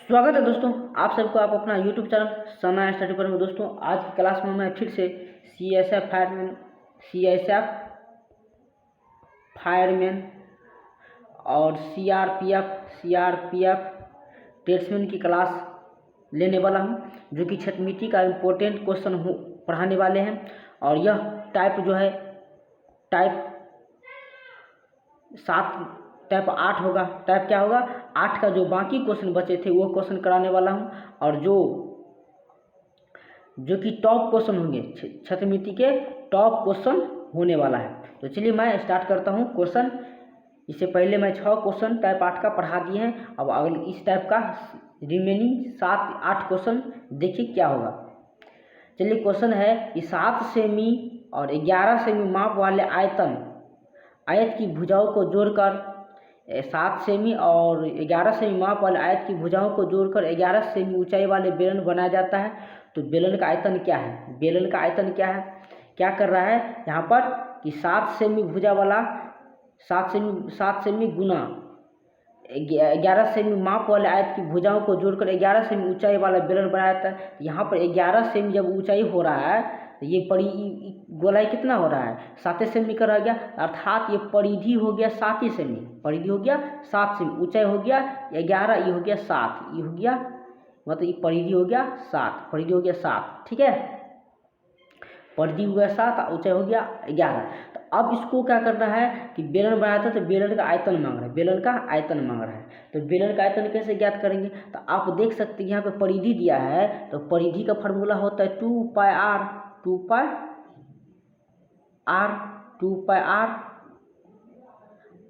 स्वागत है दोस्तों आप सबको आप अपना YouTube चैनल समय स्टडी पर में। दोस्तों आज की क्लास में मैं फिर से फायरमैन और सीआरपीएफ ट्रेड्समैन की क्लास लेने वाला हूं, जो कि छठ मिट्टी का इम्पोर्टेंट क्वेश्चन पढ़ाने वाले हैं। और यह टाइप जो है टाइप 8 होगा। टाइप क्या होगा? 8 का जो बाकी क्वेश्चन बचे थे वो क्वेश्चन कराने वाला हूं, और जो कि टॉप क्वेश्चन होंगे, छात्रवृत्ति के टॉप क्वेश्चन होने वाला है। तो चलिए मैं स्टार्ट करता हूं क्वेश्चन। इससे पहले मैं 6 क्वेश्चन टाइप 8 का पढ़ा दिए हैं। अब अगले इस टाइप का रिमेनिंग 7-8 क्वेश्चन देखिए क्या होगा। चलिए क्वेश्चन है कि 7 सेमी और 11 सेमी माप वाले आयत की भुजाओं को जोड़कर 7 सेमी और 11 सेमी माप वाले आयत की भुजाओं को जोड़कर 11 सेमी ऊंचाई वाले बेलन बनाया जाता है। तो बेलन का आयतन क्या है? बेलन का आयतन क्या है? क्या कर रहा है यहाँ पर कि 7 सेमी भुजा वाला 7 सेमी गुना 11 सेमी माप वाले आयत की भुजाओं को जोड़कर 11 सेमी ऊंचाई वाला बेलन बनाया जाता है। यहाँ पर 11 सेमी जब ऊंचाई हो रहा है तो ये गोलाई कितना हो रहा है? 7 सेमी का रह गया, अर्थात ये परिधि हो गया 7 सेमी। परिधि हो गया 7 सेमी, ऊंचाई हो गया 11, ये हो गया 7, ये हो गया मतलब ये परिधि हो गया 7, परिधि हो गया 7। ठीक है, परिधि हो गया 7, ऊंचाई हो गया 11। तो अब इसको क्या करना है कि बेलन बनाया था, तो बेलन का आयतन मांग रहा है। बेलन का आयतन मांग रहा है, तो बेलन का आयतन कैसे ज्ञात करेंगे? तो आप देख सकते हैं यहाँ पे परिधि दिया है, तो परिधि का फार्मूला होता है 2 पाई आर।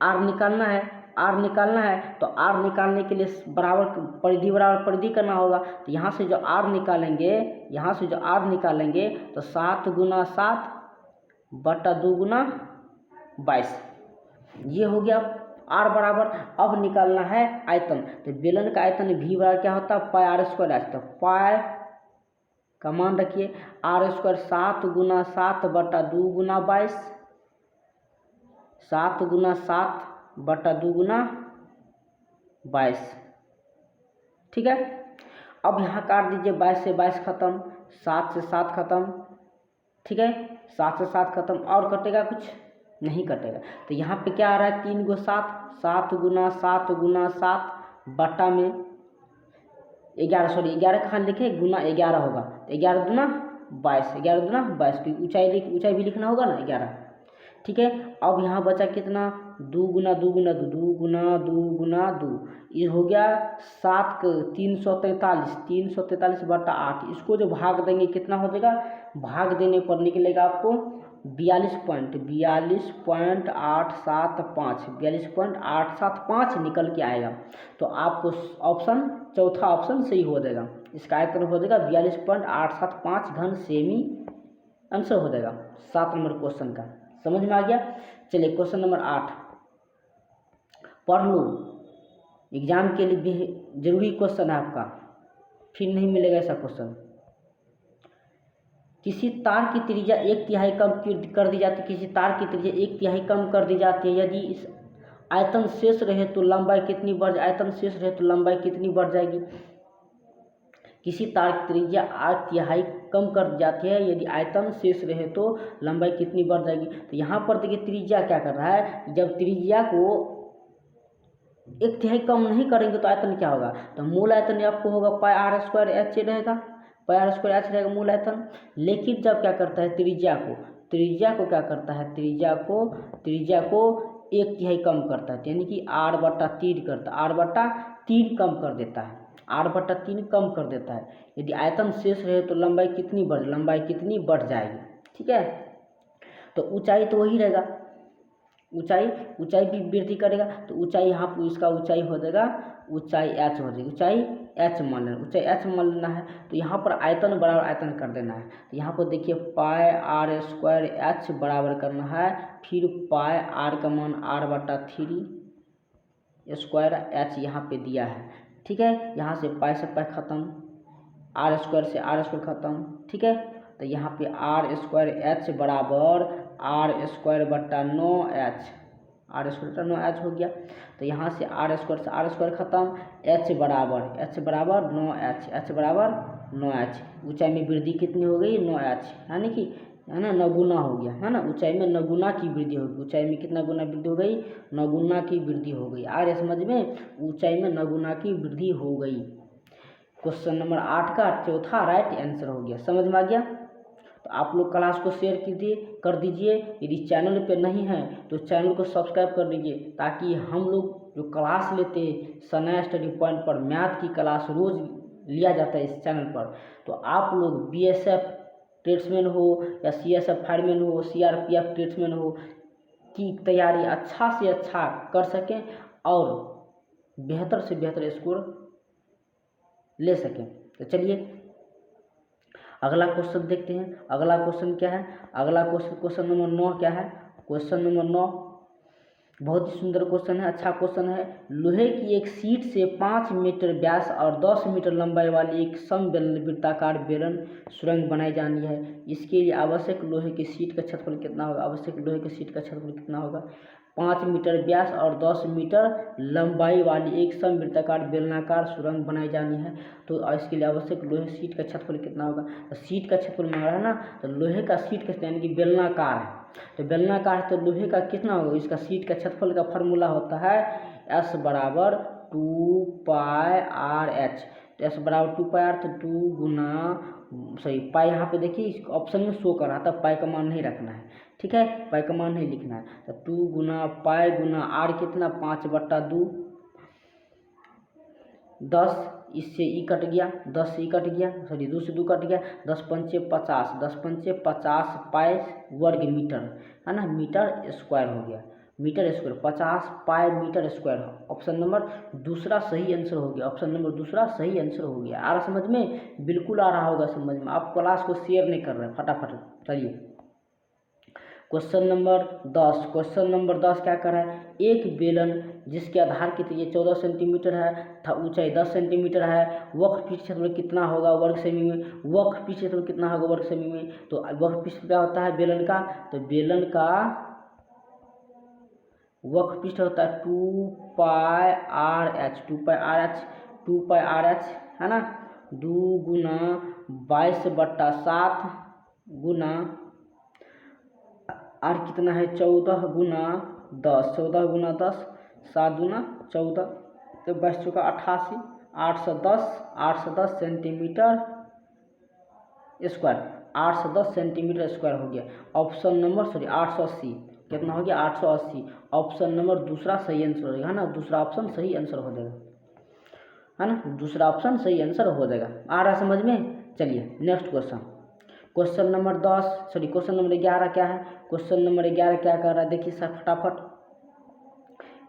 आर निकालना है, तो आर निकालने के लिए बराबर परिधि करना होगा। तो यहाँ से जो आर निकालेंगे तो 7 गुना 7 बटा 2 गुना 22, ये हो गया आर बराबर। अब निकालना है आयतन, तो बेलन का आयतन भी बराबर क्या होता है? पाई आर स्क्वायर आता है। पाई का मान रखिए आर स्क्वायर 7 गुना 7 बटा 2 गुना 22, 7 गुना 7 बटा 2 गुना 22। ठीक है, अब यहाँ काट दीजिए, 22 से 22 खत्म, 7 से 7 खत्म। ठीक है, 7 से 7 खत्म, और कटेगा? कुछ नहीं कटेगा। तो यहाँ पे क्या आ रहा है? 3 गो 7, 7 गुना 7 बटा में 11 कहाँ लिखे? गुना 11 होगा, तो 11 दूना 22, की ऊंचाई भी लिखना होगा ना 11। ठीक है, अब यहाँ बचा कितना? 2 गुना 2 ये हो गया 7 343 बटा 8। इसको जो भाग देंगे कितना हो जाएगा? भाग देने पर निकलेगा आपको 42.875 निकल के आएगा। तो आपको चौथा ऑप्शन सही हो जाएगा। इसका आयतन हो जाएगा 42.875 घन सेमी। आंसर हो जाएगा 7 नंबर क्वेश्चन का। समझ में आ गया? चलिए क्वेश्चन नंबर 8 पढ़ लो, एग्जाम के लिए भी जरूरी क्वेश्चन है आपका, फिर नहीं मिलेगा ऐसा क्वेश्चन। किसी तार की त्रिज्या 1/3 कम कर दी जाती है, किसी तार की त्रिज्या 1/3 कम कर दी जाती है। यदि इस आयतन शेष रहे तो लंबाई कितनी बढ़ जाएगी? किसी तार की त्रिज्या 1/3 कम कर दी जाती है, यदि आयतन शेष रहे तो लंबाई कितनी बढ़ जाएगी? तो यहाँ पर देखिए त्रिज्या क्या कर रहा है, जब त्रिज्या को 1/3 कम नहीं करेंगे तो आयतन क्या होगा? तो मूल आयतन आपको होगा पाई आर स्क्वायर एच रहेगा, पाई आर स्क्वायर एच रहेगा मूल आयतन। लेकिन जब क्या करता है त्रिज्या को क्या करता है? त्रिज्या को 1/3 कम करता है, यानी कि r बटा 3 करता है, r बटा 3 कम कर देता है, r बटा 3 कम कर देता है। यदि आयतन शेष रहे तो लंबाई कितनी बढ़ जाएगी? ठीक है, तो ऊंचाई तो वही रहेगा, ऊंचाई भी वृद्धि करेगा। तो ऊंचाई यहाँ पर इसका ऊंचाई हो जाएगा, ऊंचाई h हो जाएगी, ऊंचाई h मान लेना है। तो यहाँ पर आयतन बराबर आयतन कर देना है। तो यहाँ पर देखिए पाई आर स्क्वायर एच बराबर करना है, फिर पाई आर का मान r बटा 3 स्क्वायर एच यहाँ पे दिया है। ठीक है, यहाँ से पाई से पाई खत्म, आर स्क्वायर से आर स्क्वायर खत्म। ठीक है, तो यहाँ पे आर स्क्वायर एच बराबर r स्क्वायर बटा 9h आर स्क्वायर 9h हो गया। तो यहाँ से आर स्क्वायर खत्म, h बराबर 9h, h बराबर 9h। ऊंचाई में वृद्धि कितनी हो गई 9h, यानी कि है ना 9 गुना हो गया, है ना। ऊंचाई में 9 गुना की वृद्धि होगी। ऊंचाई में कितना गुना वृद्धि हो गई 9 गुना की वृद्धि हो गई। आ रहा समझ में, ऊंचाई में 9 गुना की वृद्धि हो गई। क्वेश्चन नंबर 8 का चौथा राइट आंसर हो गया। समझ में आ गया। तो आप लोग क्लास को शेयर कर दीजिए। यदि चैनल पे नहीं है तो चैनल को सब्सक्राइब कर लीजिए, ताकि हम लोग जो क्लास लेते हैं सनाया स्टडी पॉइंट पर, मैथ की क्लास रोज लिया जाता है इस चैनल पर। तो आप लोग बीएसएफ ट्रेड्समैन हो या सीएसएफ फायरमैन हो, सीआरपीएफ ट्रेड्समैन हो की तैयारी अच्छा से अच्छा कर सकें और बेहतर से बेहतर स्कोर ले सकें। तो चलिए अगला क्वेश्चन देखते हैं। अगला क्वेश्चन क्या है? अगला क्वेश्चन नंबर 9 क्या है? क्वेश्चन नंबर 9 बहुत ही सुंदर क्वेश्चन है, अच्छा क्वेश्चन है। लोहे की एक शीट से 5 मीटर व्यास और 10 मीटर लंबाई वाली एक समवृत्ताकार बेलन सुरंग बनाई जानी है। इसके लिए आवश्यक लोहे की शीट का क्षेत्रफल कितना होगा? आवश्यक लोहे की शीट का क्षेत्रफल कितना होगा? 5 मीटर व्यास और 10 मीटर लंबाई वाली एक समवृत्ताकार बेलनाकार सुरंग बनाई जानी है। तो इसके लिए आवश्यक लोहे शीट का क्षेत्रफल कितना होगा? तो शीट का क्षेत्रफल मांग रहा है ना, तो लोहे का शीट का यानी कि बेलनाकार है, तो बेलनाकार है तो लोहे का कितना होगा? इसका शीट का क्षेत्रफल का फॉर्मूला होता है S बराबर 2πr/h। तो S बराबर 2πr, तो 2 गुना सही पाई, यहाँ पे देखिए ऑप्शन में शो कर रहा था, पाई का मान नहीं रखना है, ठीक है, पाई का मान नहीं लिखना है। तो 2 गुना पाई गुना आर कितना 5/2, 10, इससे ई कट गया, 10 से ई कट गया, सॉरी 2 से 2 कट गया, 10 पंचे 50, 10 पंचे 50 पाई वर्ग मीटर, है ना, मीटर स्क्वायर हो गया, metre square 50 pi metre square. Option number दूसरा सही आंसर हो गया। ऑप्शन नंबर दूसरा सही आंसर हो गया। आ रहा समझ में? बिल्कुल आ रहा होगा समझ में। आप क्लास को शेयर नहीं कर रहे हैं, फटाफट चलिए क्वेश्चन नंबर 10। क्वेश्चन नंबर 10 क्या कर रहा है? एक बेलन जिसके आधार की त्रिज्या 14 सेंटीमीटर है तथा ऊंचाई 10 सेंटीमीटर है, वक्र पृष्ठ क्षेत्रफल कितना होगा वर्ग सेमी में? वक्र पृष्ठ क्षेत्रफल कितना होगा वर्ग सेमी में? तो वक्र पृष्ठ क्या होता है बेलन का? तो बेलन का वक्र पृष्ठ होता है 2πr/h, 2πr/h, 2πr/h, है ना। 2 गुना 22/7 गुना आर कितना है 14 गुना 10, 14 गुना 10, 7 गुना 14, तो 22 चौका 88, 810 सेंटीमीटर स्क्वायर, 810 सेंटीमीटर स्क्वायर हो गया। ऑप्शन नंबर 880 कितना हो गया 880। ऑप्शन नंबर दूसरा सही आंसर हो जाएगा, है ना, दूसरा ऑप्शन सही आंसर हो जाएगा, है ना, दूसरा ऑप्शन सही आंसर हो जाएगा। आ रहा समझ में? चलिए next question, question number 10 sorry question number 11 क्या है? क्वेश्चन नंबर 11 क्या कर रहा है देखिए सर फटाफट।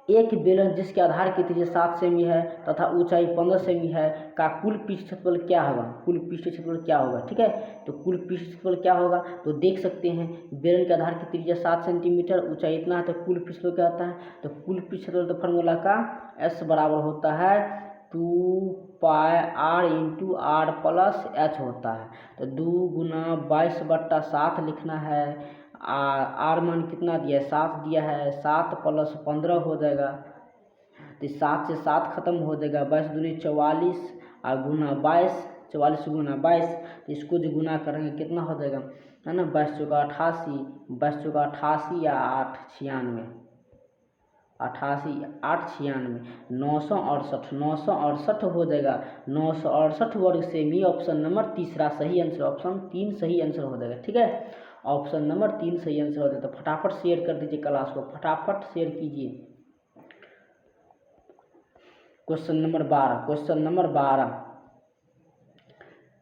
एक बेलन जिसके आधार की त्रिज्या 7 सेमी है तथा ऊंचाई 15 सेमी है का कुल पृष्ठ क्षेत्रफल क्या होगा? कुल पृष्ठ क्षेत्रफल क्या होगा? ठीक है, तो कुल पृष्ठ क्षेत्रफल क्या होगा? तो देख सकते हैं बेलन के आधार की त्रिज्या 7 सेंटीमीटर, ऊंचाई इतना है, तो कुल पृष्ठ क्षेत्रफल क्या होता है? तो कुल पृष्ठ क्षेत्रफल तो फार्मूला का S बराबर होता है 2πr into are plus H होता है। तो 2 गुना 22/7 लिखना है। आर मान कितना दिया है 7 दिया है, 7 प्लस 15 हो जाएगा, तो 7 से 7 खत्म हो जाएगा, 22 दूनी 44 और गुना 22, 44 गुना 22, तो इसको जो गुना करेंगे कितना हो जाएगा, है ना, 22 चौका 88, 22 चौका 88 या 8 96, 88 8 96, 968 हो जाएगा, 968 वर्ग सेमी। ऑप्शन नंबर तीसरा सही आंसर, ऑप्शन 3 सही आंसर हो जाएगा, ठीक है, ऑप्शन नंबर 3 सही आंसर हो जाएगा। तो फटाफट शेयर कर दीजिए, क्लास को फटाफट शेयर कीजिए। Question number 12, question number 12,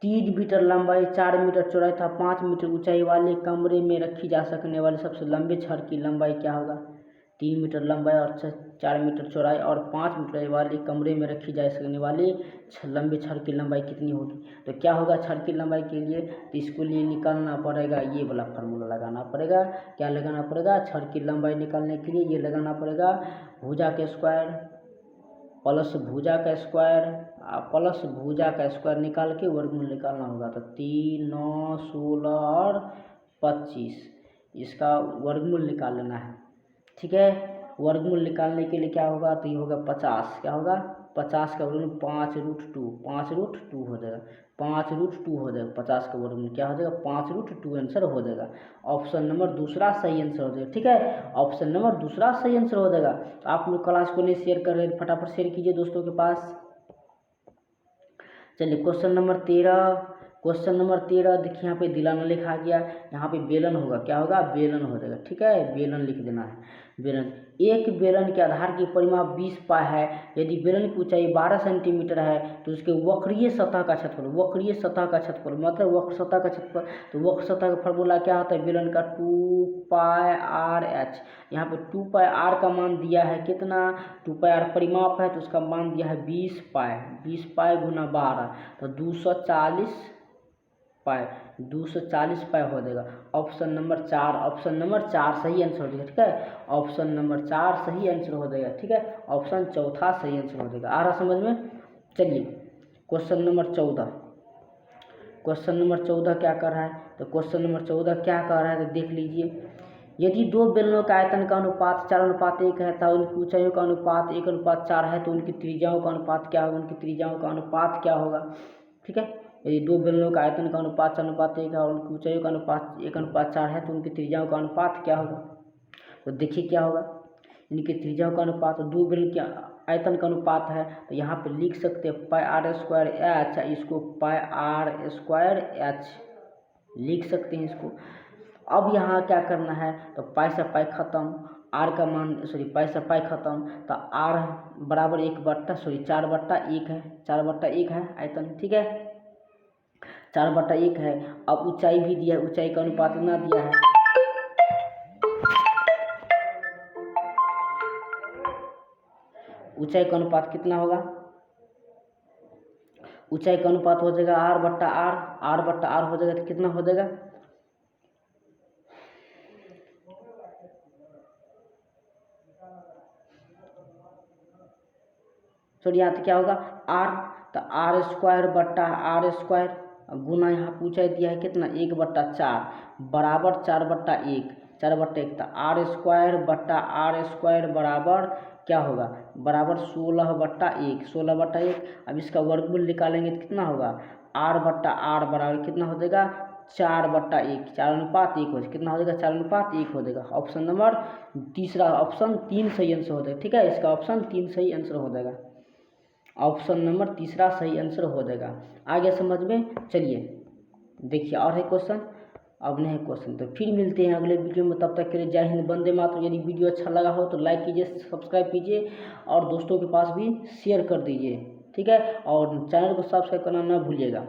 3 metre लंबाई 4 मीटर चौड़ाई था 5 मीटर ऊंचाई वाले कमरे में रखी जा सकने वाली सबसे लंबे छड़ की लंबाई क्या होगा? 3 मीटर लंबाई और 4 मीटर चौड़ाई और 5 मीटर वाले कमरे में रखी जा सकने वाली लंबे छड़ की लंबाई कितनी होगी? तो क्या होगा छड़ की लंबाई के लिए? तो इसको लिए निकालना पड़ेगा, ये वाला फार्मूला लगाना पड़ेगा। क्या लगाना पड़ेगा? छड़ की लंबाई निकालने के लिए ये लगाना पड़ेगा भुजा के स्क्वायर प्लस भुजा का स्क्वायर प्लस भुजा का स्क्वायर निकाल के वर्गमूल निकालना होगा। तो 3, 9, 16 और 25 इसका वर्गमूल निकाल लेना है, ठीक है। वर्गमूल निकालने के लिए क्या होगा, तो ये होगा 50, क्या होगा 50 का वर्गमूल 5√2, 5√2 हो जाएगा, 5√2 हो जाएगा, 50 का वर्गमूल क्या हो जाएगा 5√2 आंसर हो जाएगा। ऑप्शन नंबर दूसरा सही आंसर हो जाएगा। ठीक है, ऑप्शन नंबर दूसरा सही आंसर हो जाएगा। तो आप लोग क्लास को नहीं शेयर कर रहे, फटाफट शेयर कीजिए दोस्तों के पास। चलिए क्वेश्चन नंबर 13, क्वेश्चन नंबर 13 देखिए यहाँ पे दिलाना लिखा गया, यहाँ पे बेलन होगा, क्या होगा बेलन हो जाएगा। ठीक है, बेलन लिख देना है। बेलन, एक बेलन के आधार की परिमाप 20 पाई है, यदि बेलन की ऊंचाई 12 सेंटीमीटर है तो उसके वक्रीय सतह का क्षेत्रफल, वक्रीय सतह का क्षेत्रफल मतलब वक्र सतह का क्षेत्रफल, तो वक्र सतह का फॉर्मूला क्या होता है बेलन का 2πr/h। यहाँ पे 2πr का मान दिया है कितना, 2πr परिमाप है तो उसका मान दिया है 20 पाई, 20 पाई गुना 12 तो 240 पाई, 240 पाई हो जाएगा। ऑप्शन नंबर 4, ऑप्शन नंबर 4 सही आंसर हो जाएगा। ठीक है, ऑप्शन नंबर 4 सही आंसर हो जाएगा। ठीक है, ऑप्शन चौथा सही आंसर हो जाएगा। आ रहा समझ में। चलिए क्वेश्चन नंबर 14, क्वेश्चन नंबर 14 क्या कर रहा है, तो क्वेश्चन नंबर 14 क्या कर रहा है तो देख लीजिए। यदि दो बेलनों का आयतन का अनुपात 4:1 है तो उनकी ऊंचाइयों का अनुपात 1:4 है तो उनकी त्रिज्याओं का अनुपात क्या होगा, उनकी त्रिज्याओं का अनुपात क्या होगा। ठीक है, यदि दो बेलनों का आयतन का अनुपात 4:1 है और उनकी ऊंचाइयों का अनुपात 1:4 है तो उनकी त्रिज्याओं का अनुपात क्या होगा। तो देखिए क्या होगा, इनकी त्रिज्याओं का अनुपात, दो बेलन के आयतन का अनुपात है तो यहाँ पे लिख सकते हैं πr²h, इसको πr² लिख सकते हैं इसको। अब यहाँ क्या करना है, तो पाई से पाई खत्म, आर का मान पाई से पाई खत्म, तो आर बराबर 4/1 है, 4/1 है आयतन। ठीक है, 4/1 है। अब ऊंचाई भी दिया है, ऊंचाई का अनुपात कितना दिया है, ऊंचाई का अनुपात कितना होगा, ऊंचाई का अनुपात हो जाएगा r/r, r/r हो जाएगा तो कितना हो जाएगा, सॉरी यहाँ तो क्या होगा r, तो r² गुना यहाँ ऊंचाई दिया है कितना 1/4 बराबर 4/1, 4/1 तो r² बराबर क्या होगा, बराबर 16/1, 16/1। अब इसका वर्गमूल निकालेंगे तो कितना होगा, r/r बराबर कितना हो जाएगा 4/1, 4:1 हो जाएगा, कितना हो जाएगा 4:1 हो जाएगा। ऑप्शन नंबर तीसरा, ऑप्शन 3 सही आंसर हो जाएगा। ठीक है, इसका ऑप्शन 3 सही आंसर हो जाएगा, ऑप्शन नंबर तीसरा सही आंसर हो जाएगा। आगे समझ में। चलिए देखिए और है क्वेश्चन, अब नहीं क्वेश्चन तो फिर मिलते हैं अगले वीडियो में। तब तक के लिए जय हिंद, वंदे मातरम। यदि वीडियो अच्छा लगा हो तो लाइक कीजिए, सब्सक्राइब कीजिए और दोस्तों के पास भी शेयर कर दीजिए। ठीक है, और चैनल को सब्सक्राइब करना ना भूलिएगा।